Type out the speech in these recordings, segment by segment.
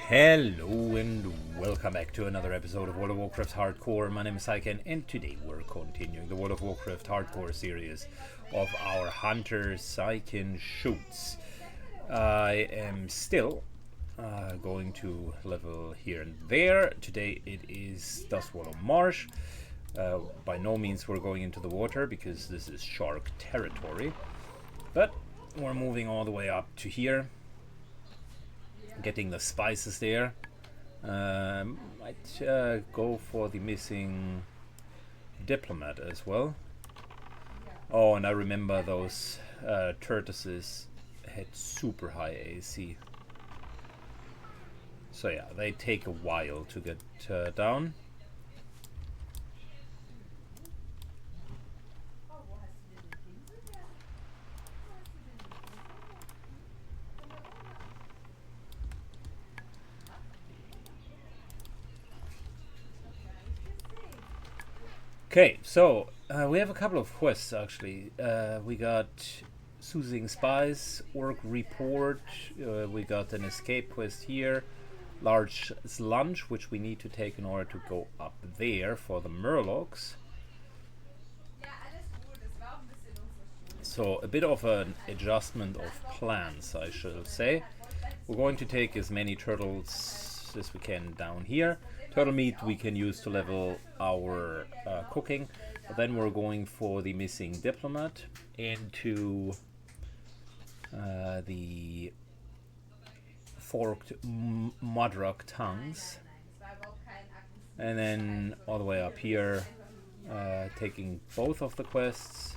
Hello and welcome back to another episode of World of Warcraft Hardcore. My name is Syken and today we're continuing the World of Warcraft Hardcore series of our Hunter Syken Shoots. I am still going to level here and there. Today it is Duskwallow Marsh. By no means we're going into the water because this is shark territory. But we're moving all the way up to here. Getting the spices there. Might go for the missing diplomat as well. Oh, and I remember those tortoises had super high AC. So yeah, they take a while to get down. Okay, so we have a couple of quests actually. We got Soothing Spies, Orc Report, we got an escape quest here, Large Slunge, which we need to take in order to go up there for the Murlocs. So a bit of an adjustment of plans, I should say. We're going to take as many turtles as we can down here. Turtle meat we can use to level our cooking. But then we're going for the missing diplomat into the forked mudrock tongues. And then all the way up here, taking both of the quests.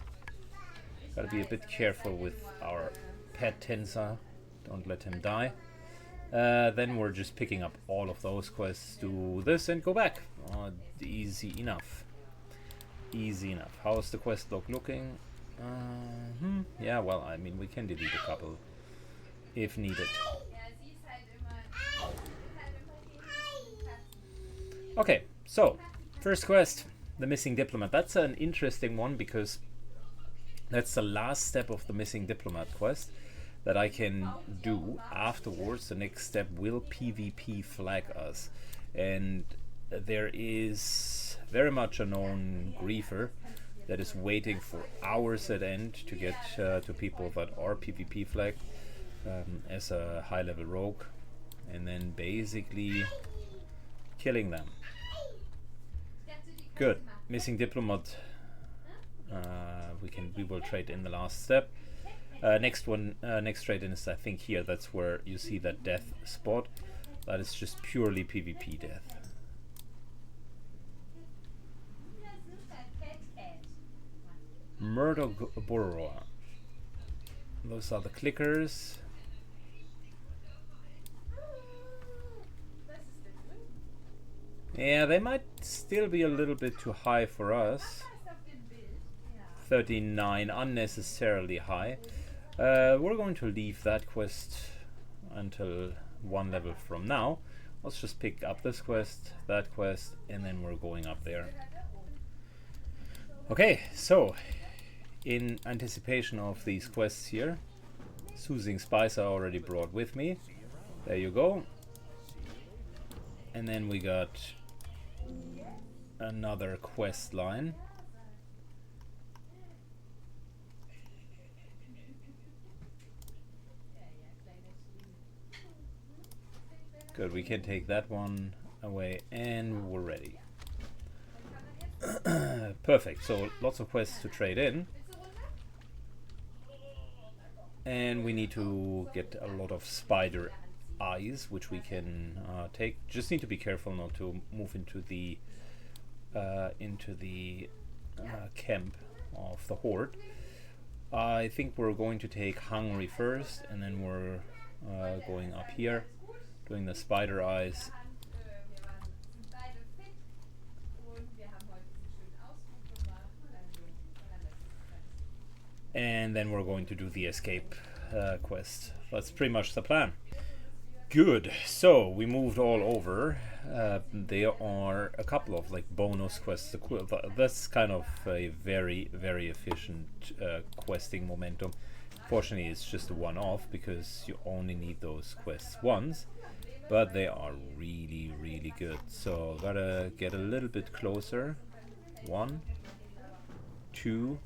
Gotta be a bit careful with our pet Tensa. Don't let him die. Then we're just picking up all of those quests, do this and go back. Easy enough. Easy enough. How's the quest log looking? Yeah, well, I mean, we can delete a couple if needed. Okay, so first quest, the missing diplomat. That's an interesting one because that's the last step of the missing diplomat quest that I can do. Afterwards, the next step will PvP flag us, and there is very much a known griefer that is waiting for hours at end to get to people that are PvP flagged as a high level rogue, and then basically killing them. Good. Missing diplomat, we will trade in the last step. Next trade in is, I think, here. That's where you see that death spot. That is just purely PvP death. Murderburrow. Those are the clickers. Yeah, they might still be a little bit too high for us. 39, unnecessarily high. We're going to leave that quest until one level from now. Let's just pick up this quest, that quest, and then we're going up there. Okay, so in anticipation of these quests here, Soothing Spice I already brought with me. There you go. And then we got another quest line. Good, we can take that one away and we're ready. Perfect, so lots of quests to trade in. And we need to get a lot of spider eyes, which we can take. Just need to be careful not to move into the camp of the horde. I think we're going to take hungry first, and then we're going up here, doing the spider eyes. And then we're going to do the escape quest. That's pretty much the plan. Good, so we moved all over. There are a couple of like bonus quests. That's kind of a very, very efficient questing momentum. Fortunately, it's just a one-off because you only need those quests once. but they are really, really good. So gotta get a little bit closer. 1, 2,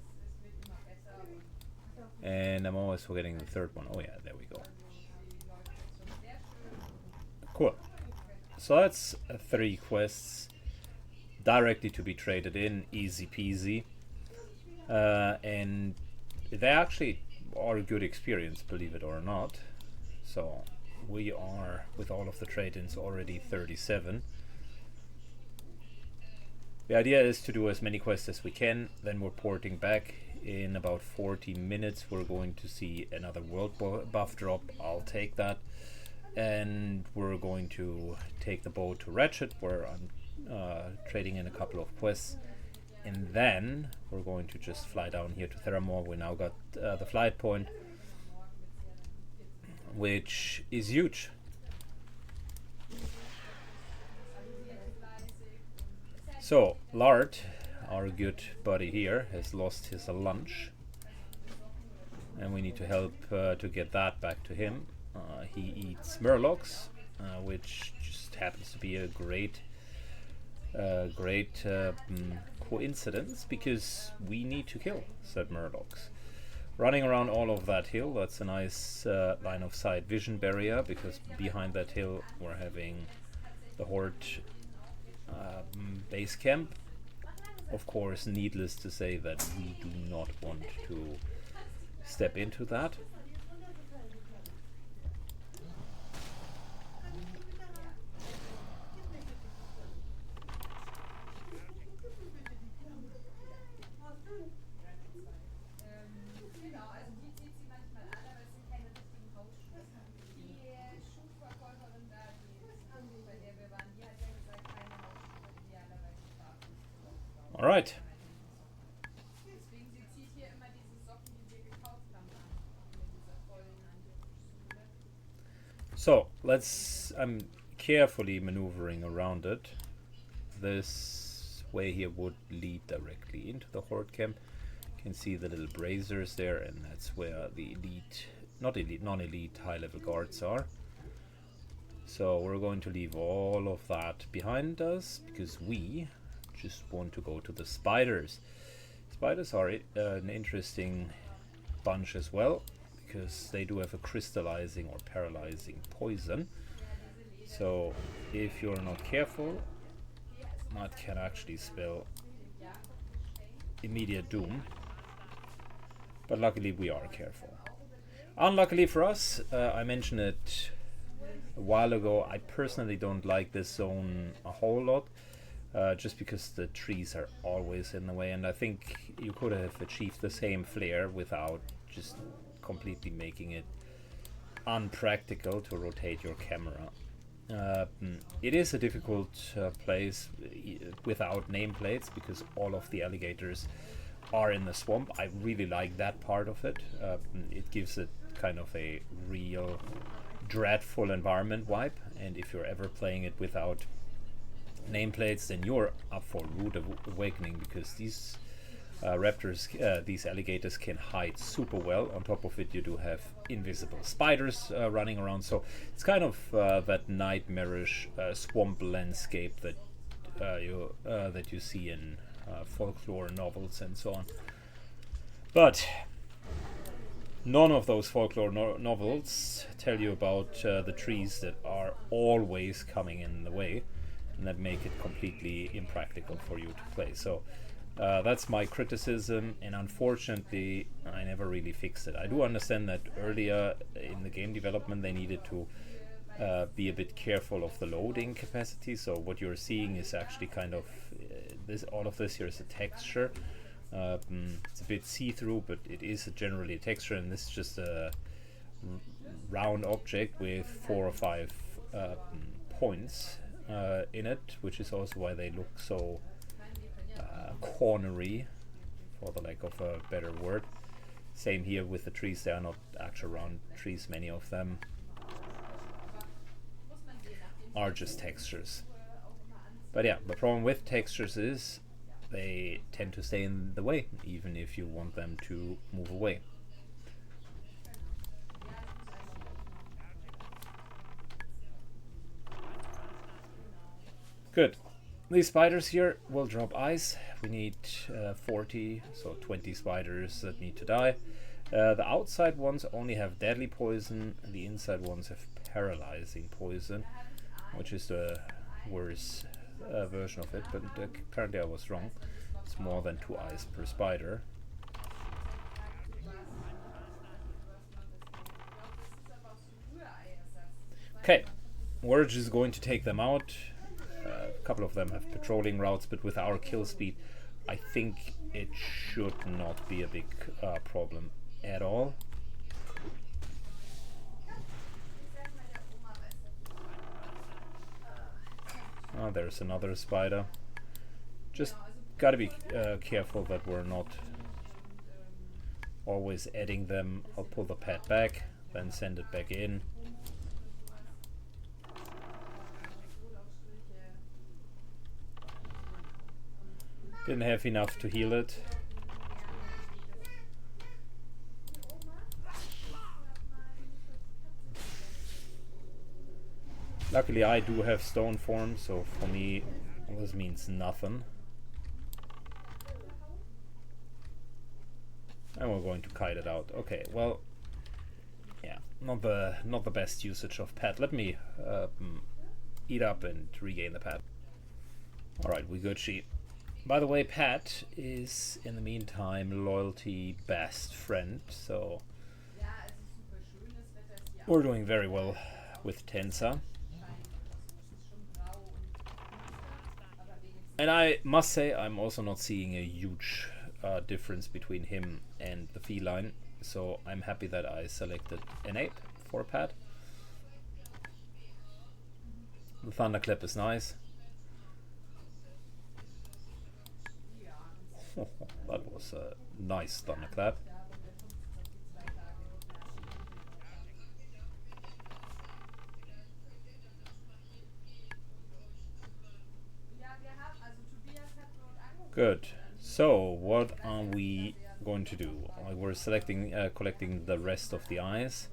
and I'm always forgetting the third one. Oh yeah, there we go. Cool. So that's 3 quests directly to be traded in, easy peasy. And they actually are a good experience, believe it or not. So we are, with all of the trade-ins, already 37. The idea is to do as many quests as we can, then we're porting back. In about 40 minutes we're going to see another world buff drop. I'll take that. And we're going to take the boat to Ratchet, where I'm trading in a couple of quests. And then we're going to just fly down here to Theramore. We now got the flight point, which is huge. So Lard, our good buddy here, has lost his lunch, and we need to help to get that back to him. He eats murlocs, which just happens to be a great coincidence, because we need to kill said murlocs. Running around all of that hill, that's a nice line of sight vision barrier, because behind that hill we're having the Horde base camp. Of course, needless to say that we do not want to step into that. All right. So I'm carefully maneuvering around it. This way here would lead directly into the Horde camp. You can see the little braziers there, and that's where the non-elite high-level guards are. So we're going to leave all of that behind us, because we just want to go to the spiders. Spiders are an interesting bunch as well, because they do have a crystallizing or paralyzing poison. So if you're not careful, that can actually spell immediate doom. But luckily we are careful. Unluckily for us, I mentioned it a while ago, I personally don't like this zone a whole lot. Just because the trees are always in the way, and I think you could have achieved the same flair without just completely making it unpractical to rotate your camera. It is a difficult place without nameplates, because all of the alligators are in the swamp. I really like that part of it. It gives it kind of a real dreadful environment vibe, and if you're ever playing it without nameplates, then you're up for rude awakening, because these these alligators can hide super well. On top of it, you do have invisible spiders running around, so it's kind of that nightmarish swamp landscape that you see in folklore novels and so on. But none of those folklore novels tell you about the trees that are always coming in the way and that make it completely impractical for you to play. So that's my criticism, and unfortunately I never really fixed it. I do understand that earlier in the game development they needed to be a bit careful of the loading capacity. So what you're seeing is actually kind of all of this here is a texture. It's a bit see-through, but it is generally a texture, and this is just a round object with 4 or 5 points in it, which is also why they look so cornery, for the lack of a better word. Same here with the trees. They are not actual round trees. Many of them are just textures. But yeah, the problem with textures is they tend to stay in the way, even if you want them to move away. Good. These spiders here will drop ice. We need 40, so 20 spiders that need to die. The outside ones only have deadly poison, and the inside ones have paralyzing poison, which is the worst version of it, but apparently I was wrong. It's more than 2 ice per spider. Okay, we're just going to take them out. A couple of them have patrolling routes, but with our kill speed, I think it should not be a big problem at all. Oh, there's another spider. Just gotta be careful that we're not always adding them. I'll pull the pad back, then send it back in. Didn't have enough to heal it. Luckily I do have stone form, so for me this means nothing. And we're going to kite it out. Okay, well, yeah, not the best usage of pet. Let me eat up and regain the pet. Alright, we good sheep. By the way, Pat is, in the meantime, loyalty best friend, so we're doing very well with Tensa. And I must say, I'm also not seeing a huge difference between him and the feline, so I'm happy that I selected an ape for Pat. The thunderclap is nice. That was a nice thunderclap. Good. So what are we going to do? We're selecting, collecting the rest of the eyes.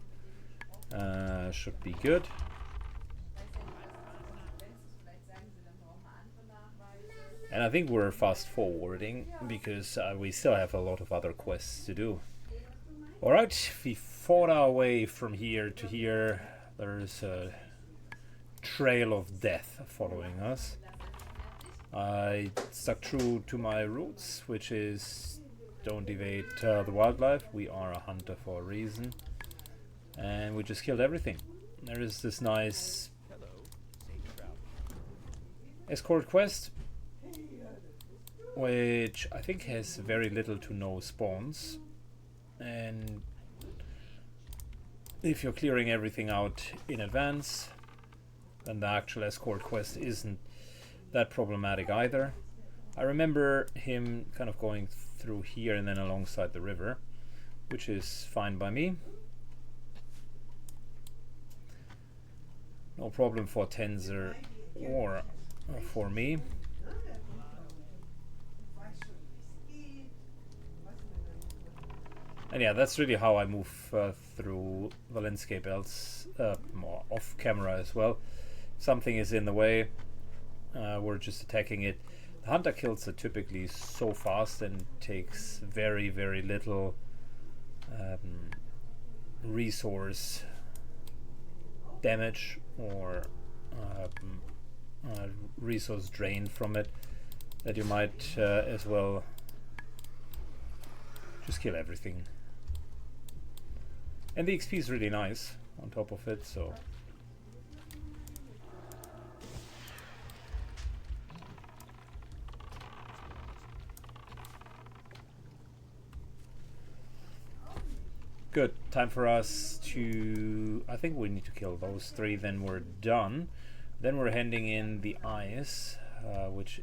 Should be good. And I think we're fast forwarding because we still have a lot of other quests to do. Alright, we fought our way from here to here. There's a trail of death following us. I stuck true to my roots, which is don't evade the wildlife. We are a hunter for a reason. And we just killed everything. There is this nice escort quest, which I think has very little to no spawns, and if you're clearing everything out in advance, then the actual escort quest isn't that problematic either. I remember him kind of going through here and then alongside the river, which is fine by me. No problem for Tenser or for me. And yeah, that's really how I move through the landscape, else more off camera as well. Something is in the way, we're just attacking it. The hunter kills are typically so fast and takes very, very little resource damage or resource drain from it, that you might as well just kill everything. And the XP is really nice on top of it, so good. Time for us to, I think we need to kill those 3, then we're done. Then we're handing in the eyes, which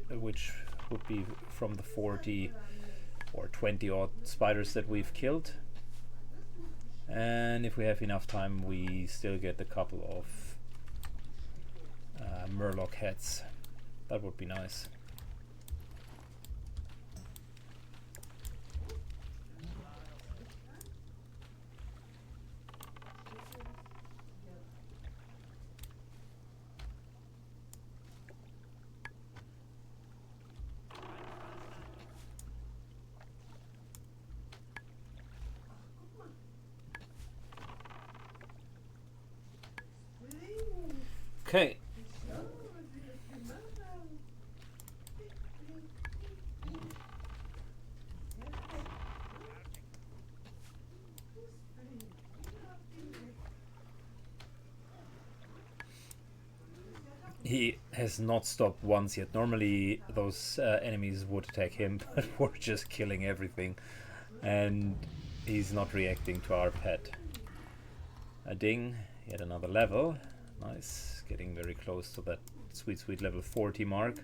would be from the 40 or 20 odd spiders that we've killed. And if we have enough time, we still get a couple of Murloc heads. That would be nice. Okay. He has not stopped once yet. Normally those enemies would attack him, but we're just killing everything. And he's not reacting to our pet. A ding, yet another level. Nice, getting very close to that sweet, sweet level 40 mark.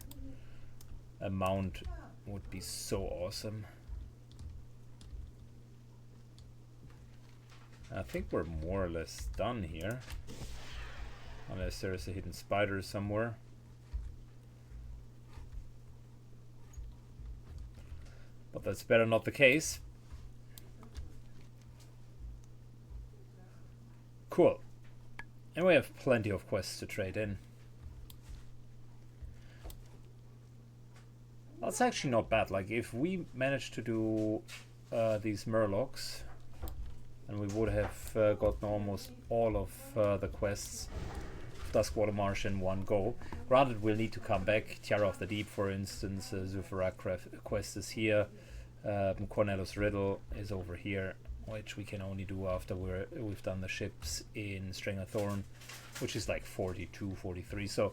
A mount would be so awesome. I think we're more or less done here. Unless there's a hidden spider somewhere. But that's better not the case. Cool. And we have plenty of quests to trade in. That's actually not bad. Like, if we manage to do these murlocs, and we would have gotten almost all of the quests of Duskwater Marsh in one go. Granted, we'll need to come back. Tiara of the Deep, for instance, Zufarak quest is here. Cornelius Riddle is over here, which we can only do after we've done the ships in String of Thorn, which is like 42, 43. So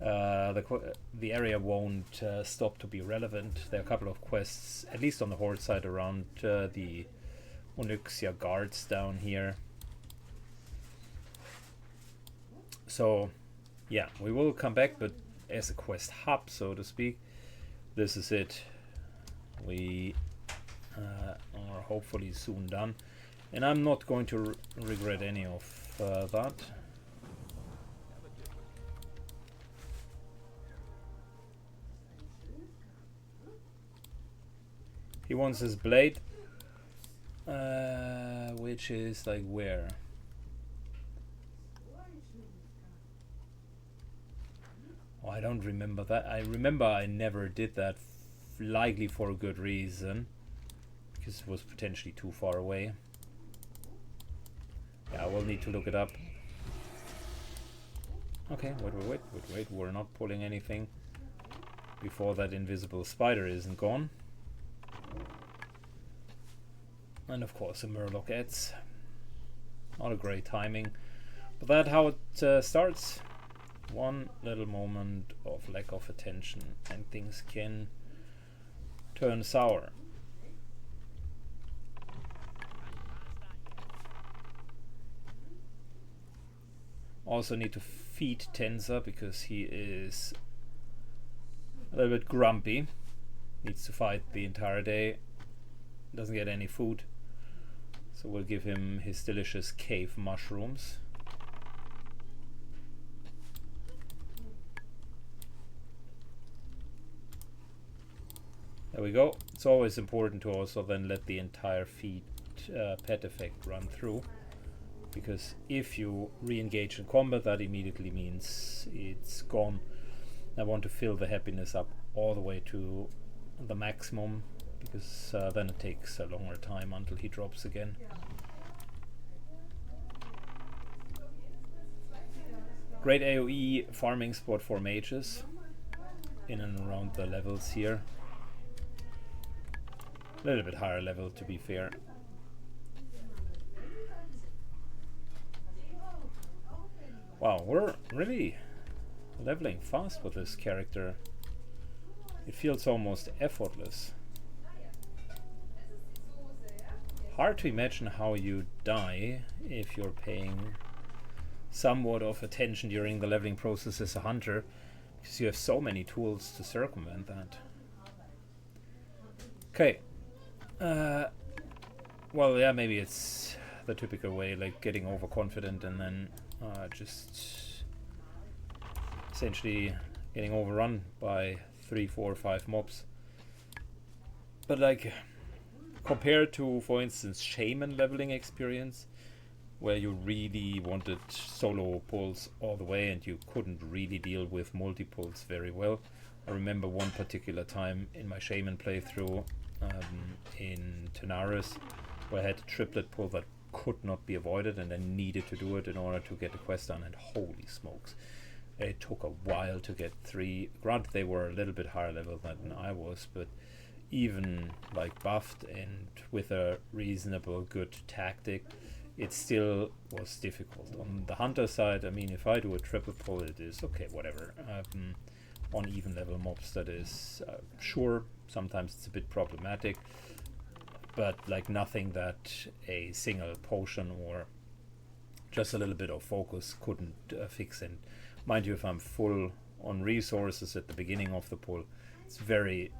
the area won't stop to be relevant. There are a couple of quests, at least on the Horde side, around the Onyxia guards down here. So yeah, we will come back, but as a quest hub, so to speak, this is it. We are hopefully soon done, and I'm not going to regret any of that. He wants his blade, which is like where? Oh, I don't remember that. I remember I never did that, likely for a good reason, because it was potentially too far away. Yeah, we'll need to look it up. Okay, wait, we're not pulling anything before that invisible spider isn't gone. And of course a Murloc adds. Not a great timing, but that's how it starts. One little moment of lack of attention and things can turn sour. Also need to feed Tenza because he is a little bit grumpy. Needs to fight the entire day. Doesn't get any food. So we'll give him his delicious cave mushrooms. There we go. It's always important to also then let the entire feed pet effect run through, because if you re-engage in combat, that immediately means it's gone. I want to fill the happiness up all the way to the maximum, because then it takes a longer time until he drops again. Great AoE farming spot for mages in and around the levels here. A little bit higher level, to be fair. Wow, we're really leveling fast with this character. It feels almost effortless. Hard to imagine how you die if you're paying somewhat of attention during the leveling process as a hunter, because you have so many tools to circumvent that. Okay. Well, yeah, maybe it's the typical way, like getting overconfident and then just essentially getting overrun by 3, 4, 5 mobs. But like, compared to, for instance, Shaman leveling experience, where you really wanted solo pulls all the way and you couldn't really deal with multi-pulls very well. I remember one particular time in my Shaman playthrough in Tenaris, where I had a triplet pull that could not be avoided and I needed to do it in order to get the quest done, and holy smokes. It took a while to get 3. Granted, they were a little bit higher level than I was, but even like buffed and with a reasonable good tactic, it still was difficult. On the hunter side, I mean, if I do a triple pull, it is okay, whatever. On even level mobs, that is sure, sometimes it's a bit problematic, but like nothing that a single potion or just a little bit of focus couldn't fix. And mind you, if I'm full on resources at the beginning of the pull, it's very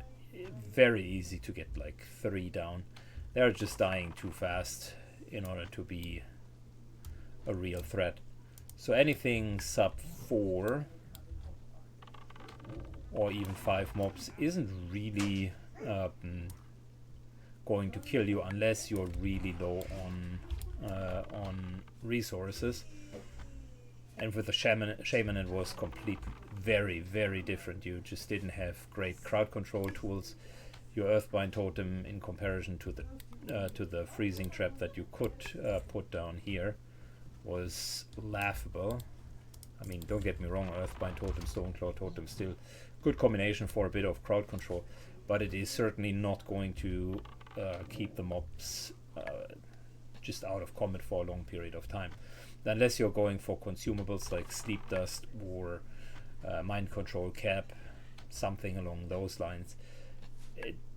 easy to get like 3 down. They're just dying too fast in order to be a real threat. So anything sub 4 or even 5 mobs isn't really going to kill you unless you're really low on resources. And with the shaman it was completely very different. You just didn't have great crowd control tools. Your Earthbind totem, in comparison to the freezing trap that you could put down here, was laughable. I mean, don't get me wrong, Earthbind totem, Stoneclaw totem, still good combination for a bit of crowd control, but it is certainly not going to keep the mobs just out of combat for a long period of time, unless you're going for consumables like sleep dust or mind control cap, something along those lines.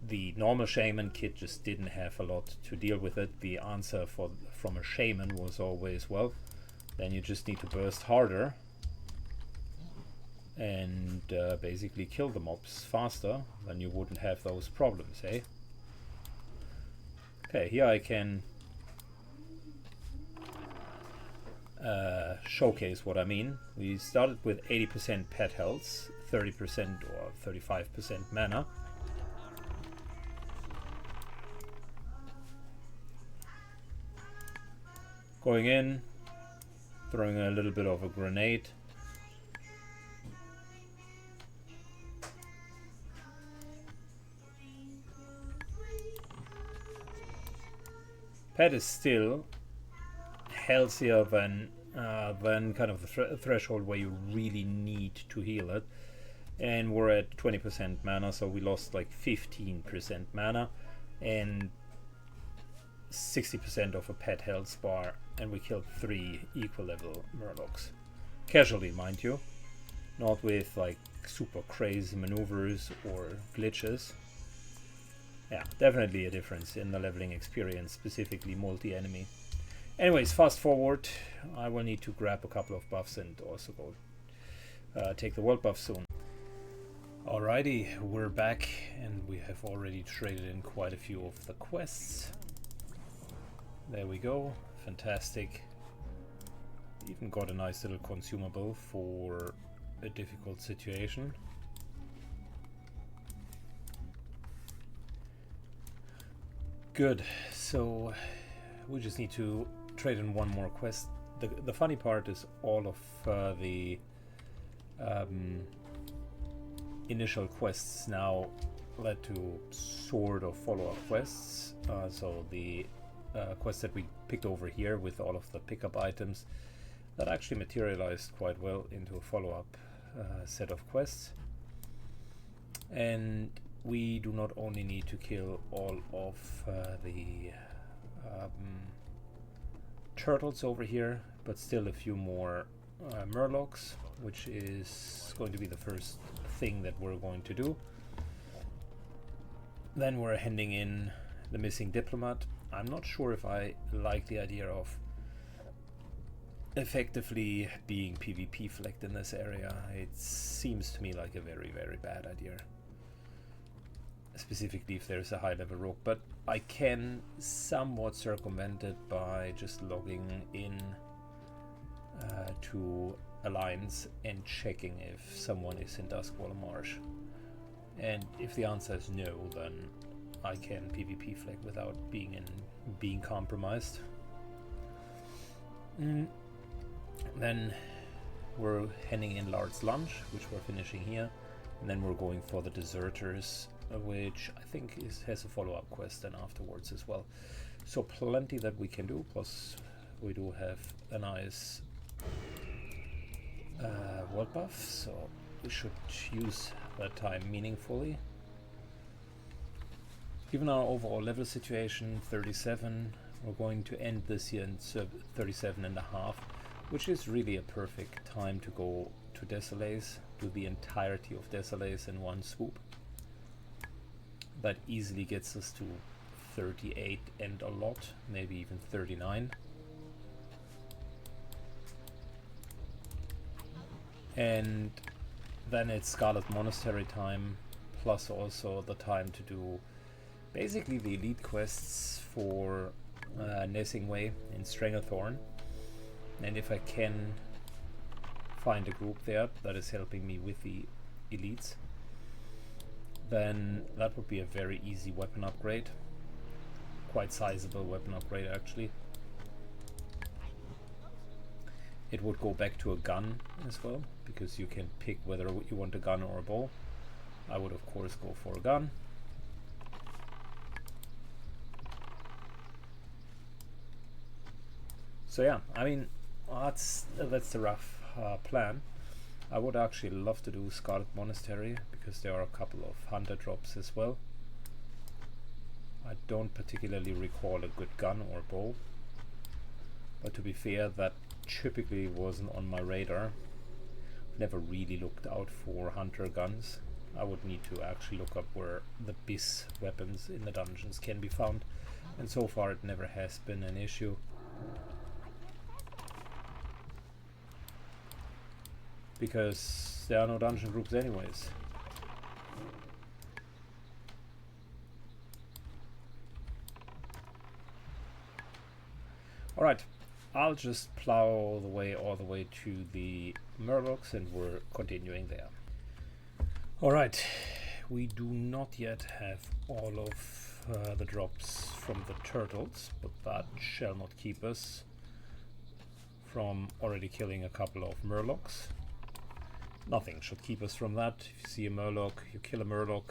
The normal shaman kit just didn't have a lot to deal with it. The answer from a shaman was always, well, then you just need to burst harder and basically kill the mobs faster, then you wouldn't have those problems, eh? Okay, here I can showcase what I mean. We started with 80% pet health, 30% or 35% mana. Going in, throwing a little bit of a grenade. Pet is still healthier than kind of the threshold where you really need to heal it. And we're at 20% mana, so we lost like 15% mana and 60% of a pet health bar, and we killed 3 equal level Murlocs. Casually, mind you. Not with like super crazy maneuvers or glitches. Yeah, definitely a difference in the leveling experience, specifically multi-enemy. Anyways, fast forward. I will need to grab a couple of buffs and also go take the world buff soon. Alrighty, we're back and we have already traded in quite a few of the quests. There we go, fantastic. Even got a nice little consumable for a difficult situation. Good, so we just need to trade in one more quest. The funny part is all of the initial quests now led to sort of follow-up quests. So the quest that we picked over here with all of the pickup items, that actually materialized quite well into a follow-up set of quests. And we do not only need to kill all of the turtles over here, but still a few more Murlocs, which is going to be the first thing that we're going to do. Then we're handing in the missing diplomat. I'm not sure if I like the idea of effectively being PvP flagged in this area. It seems to me like a very bad idea, specifically if there's a high level rogue, but I can somewhat circumvent it by just logging in to Alliance and checking if someone is in Duskwall Marsh. And if the answer is no, then I can PvP flag without being compromised. Then we're handing in Lard's Lunch, which we're finishing here, and then we're going for the Deserters, which I think has a follow-up quest then afterwards as well. So plenty that we can do, plus we do have a nice world buff, so we should use that time meaningfully. Given our overall level situation, 37, we're going to end this year in 37.5, which is really a perfect time to go to Desolace, do the entirety of Desolace in one swoop. That easily gets us to 38 and a lot, maybe even 39. And then it's Scarlet Monastery time, plus also the time to do basically the elite quests for Nessingway in Stranglethorn. And if I can find a group there that is helping me with the elites, then that would be a very easy weapon upgrade. Quite sizable weapon upgrade actually. It would go back to a gun as well, because you can pick whether you want a gun or a bow. I would of course go for a gun. So yeah, I mean, that's the rough plan. I would actually love to do Scarlet Monastery, because there are a couple of hunter drops as well. I don't particularly recall a good gun or bow, but to be fair, that typically wasn't on my radar. Never really looked out for hunter guns. I would need to actually look up where the BIS weapons in the dungeons can be found, and so far it never has been an issue. Because there are no dungeon groups anyways. Alright, I'll just plow all the way to the Murlocs, and we're continuing there. Alright, we do not yet have all of the drops from the turtles, but that shall not keep us from already killing a couple of Murlocs. Nothing should keep us from that. If you see a Murloc, you kill a Murloc.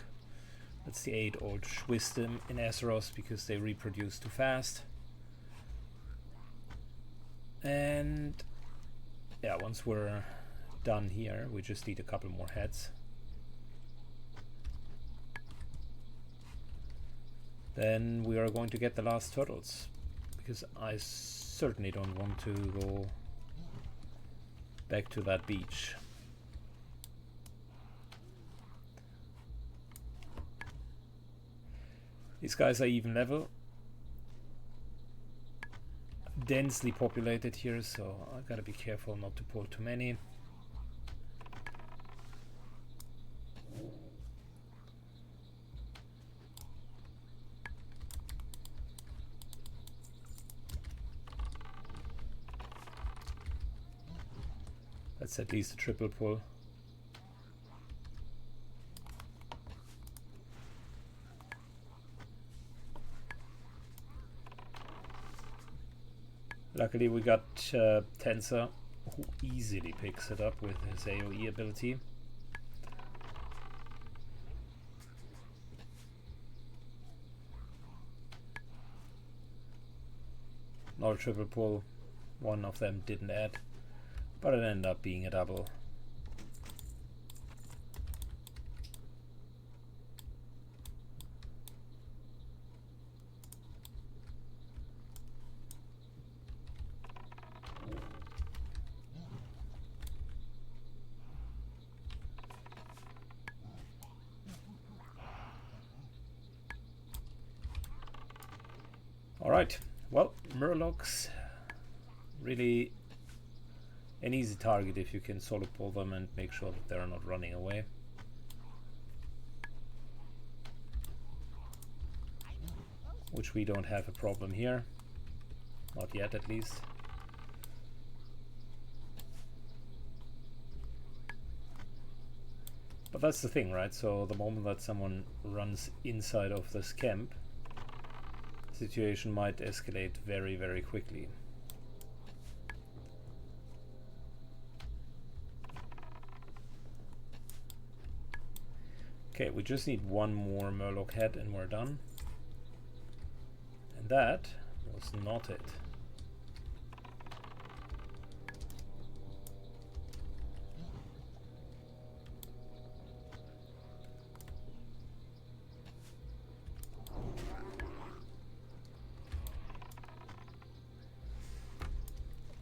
That's the age-old wisdom in Azeroth, because they reproduce too fast. And yeah, once we're done here, we just need a couple more heads. Then we are going to get the last turtles, because I certainly don't want to go back to that beach. These guys are even level. Densely populated here, so I gotta be careful not to pull too many. That's at least a triple pull. Luckily we got Tensor, who easily picks it up with his AoE ability. Not a triple pull, one of them didn't add, but it ended up being a double. Alright, well, Murlocs, really an easy target if you can solo pull them and make sure that they're not running away. Which we don't have a problem here, not yet at least. But that's the thing, right? So the moment that someone runs inside of this camp, situation might escalate very, very quickly. Okay, we just need one more Murloc head and we're done. And that was not it.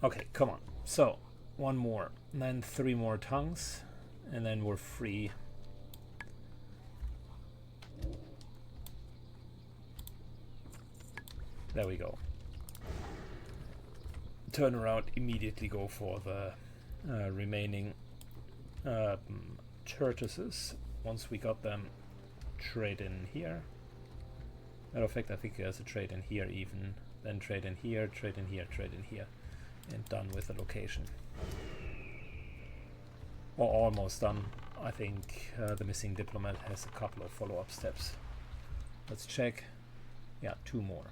Okay, come on. So, one more, and then 3 more tongues, and then we're free. There we go. Turn around, immediately go for the remaining tortoises. Once we got them, trade in here. Matter of fact, I think there's a trade in here even. Then trade in here, trade in here, trade in here. And done with the location. Or almost done. I think the missing diplomat has a couple of follow-up steps. Let's check. Yeah, 2 more.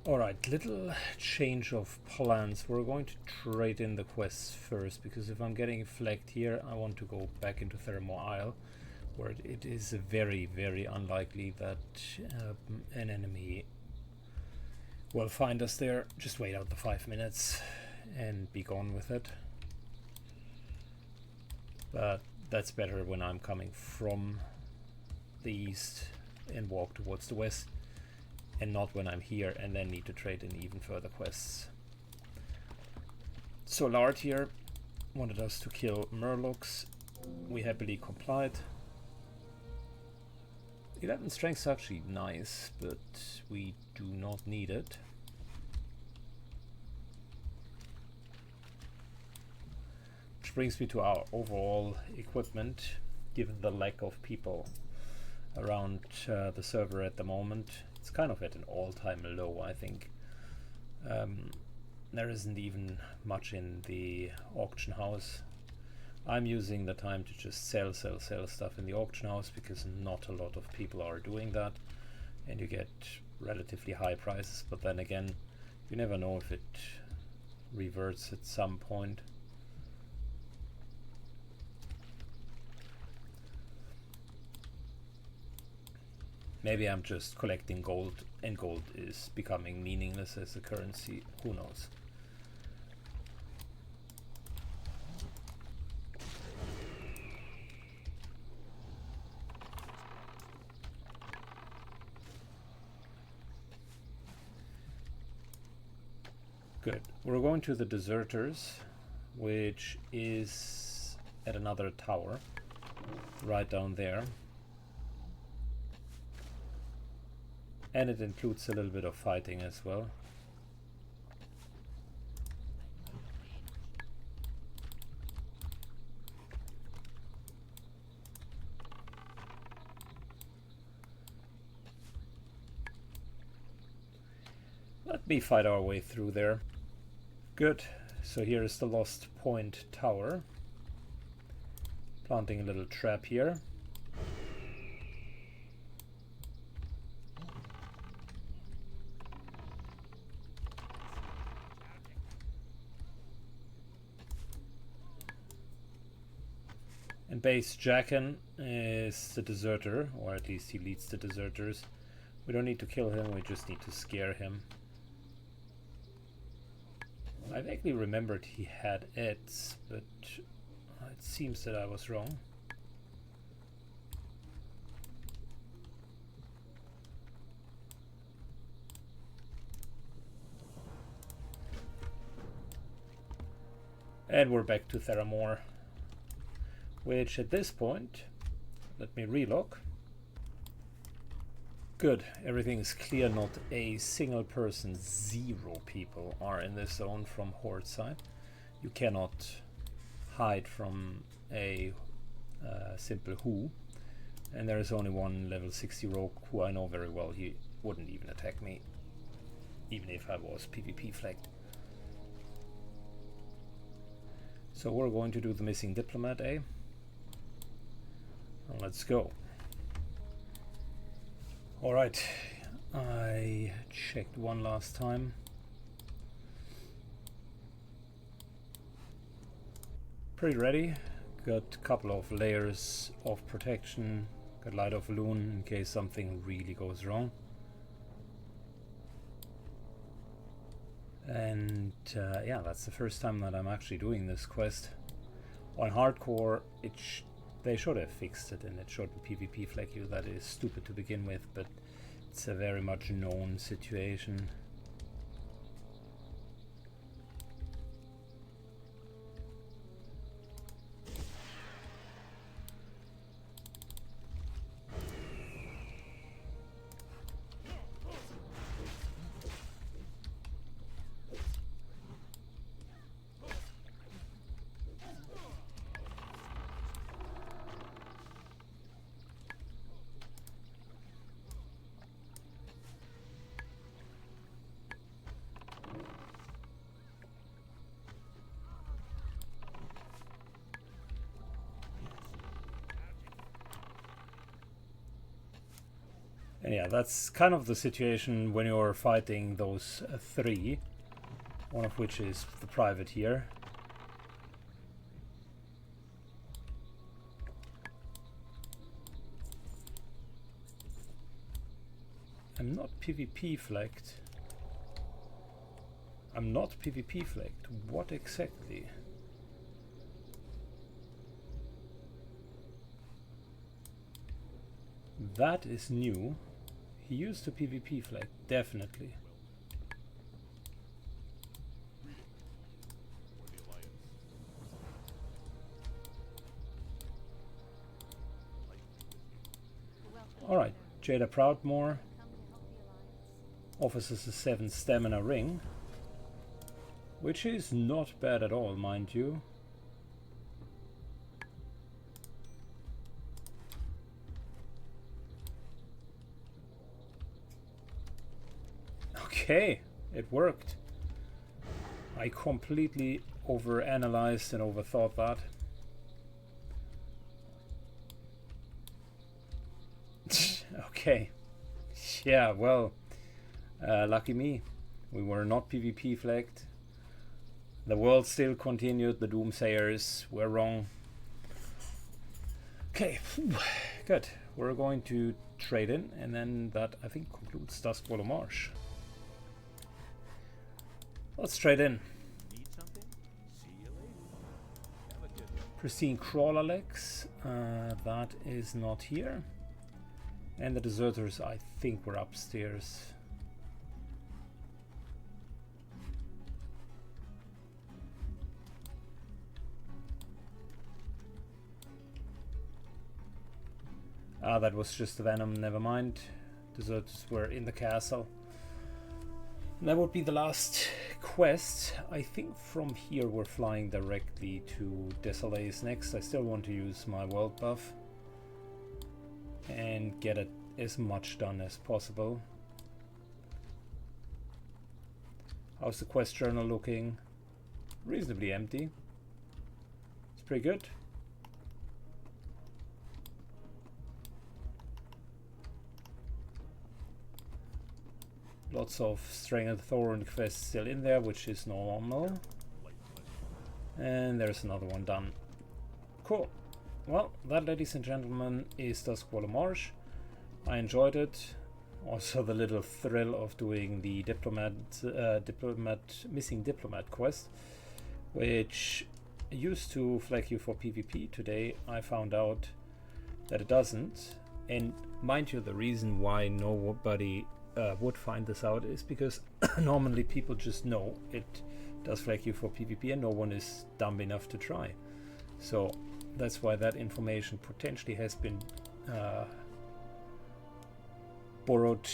Alright, little change of plans. We're going to trade in the quests first, because if I'm getting flagged here, I want to go back into Theramore Isle, where it is very, very unlikely that an enemy will find us there. Just wait out the 5 minutes and be gone with it. But that's better when I'm coming from the east and walk towards the west, and not when I'm here and then need to trade in even further quests. So Lard here wanted us to kill Murlocs. We happily complied. 11 strength is actually nice, but we do not need it. Which brings me to our overall equipment. Given the lack of people around the server at the moment, it's kind of at an all-time low, I think. There isn't even much in the auction house. I'm using the time to just sell stuff in the auction house, because not a lot of people are doing that, and you get relatively high prices. But then again, you never know if it reverts at some point. Maybe I'm just collecting gold, and gold is becoming meaningless as a currency. Who knows? Good. We're going to the deserters, which is at another tower right down there. And it includes a little bit of fighting as well. Let me fight our way through there. Good. So here is the Lost Point Tower. Planting a little trap here. And base Jackin is the deserter, or at least he leads the deserters. We don't need to kill him, we just need to scare him. I vaguely remembered he had ads, but it seems that I was wrong. And we're back to Theramore, which at this point, let me relock. Good, everything is clear, not a single person, 0 people are in this zone from Horde side. You cannot hide from a simple who, and there is only one level 60 rogue who I know very well. He wouldn't even attack me, even if I was PvP flagged. So we're going to do the missing diplomat, eh? Let's go. Alright, I checked one last time. Pretty ready. Got a couple of layers of protection. Got Light of Loon in case something really goes wrong. And yeah, that's the first time that I'm actually doing this quest. On hardcore, they should have fixed it and it shouldn't PvP flag you. That is stupid to begin with, but It's a very much known situation. And yeah, that's kind of the situation when you're fighting those three, one of which is the private here. I'm not PvP flagged. I'm not PvP flagged. What exactly? That is new. He used a PvP flag, definitely. Alright, Jada Proudmore offers us a 7 stamina ring, which is not bad at all, mind you. Okay, it worked. I completely overanalyzed and overthought that. Okay. Yeah, well, lucky me. We were not PvP flagged. The world still continued. The Doomsayers were wrong. Okay, good. We're going to trade in, and then that, I think, concludes Duskwallow Marsh. Let's trade in. Pristine Crawler Legs, that is not here. And the Deserters, I think, were upstairs. Ah, that was just the Venom, never mind. Deserters were in the castle. And that would be the last quest. I think from here we're flying directly to Desolace next. I still want to use my world buff and get it as much done as possible. How's the quest journal looking? Reasonably empty. It's pretty good. Lots of String and Thorn quests still in there, which is normal. And there's another one done. Cool. Well, that, ladies and gentlemen, is Duskwallow Marsh. I enjoyed it. Also the little thrill of doing the missing diplomat quest, which used to flag you for PvP. Today I found out that it doesn't. And mind you, the reason why nobody would find this out is because normally people just know it does flag you for PvP and no one is dumb enough to try. So that's why that information potentially has been borrowed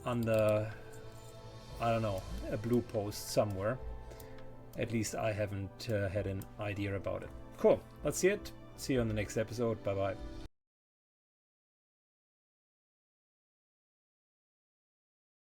under, I don't know, a blue post somewhere. At least I haven't had an idea about it. Cool, let's see it. See you on the next episode. Bye bye.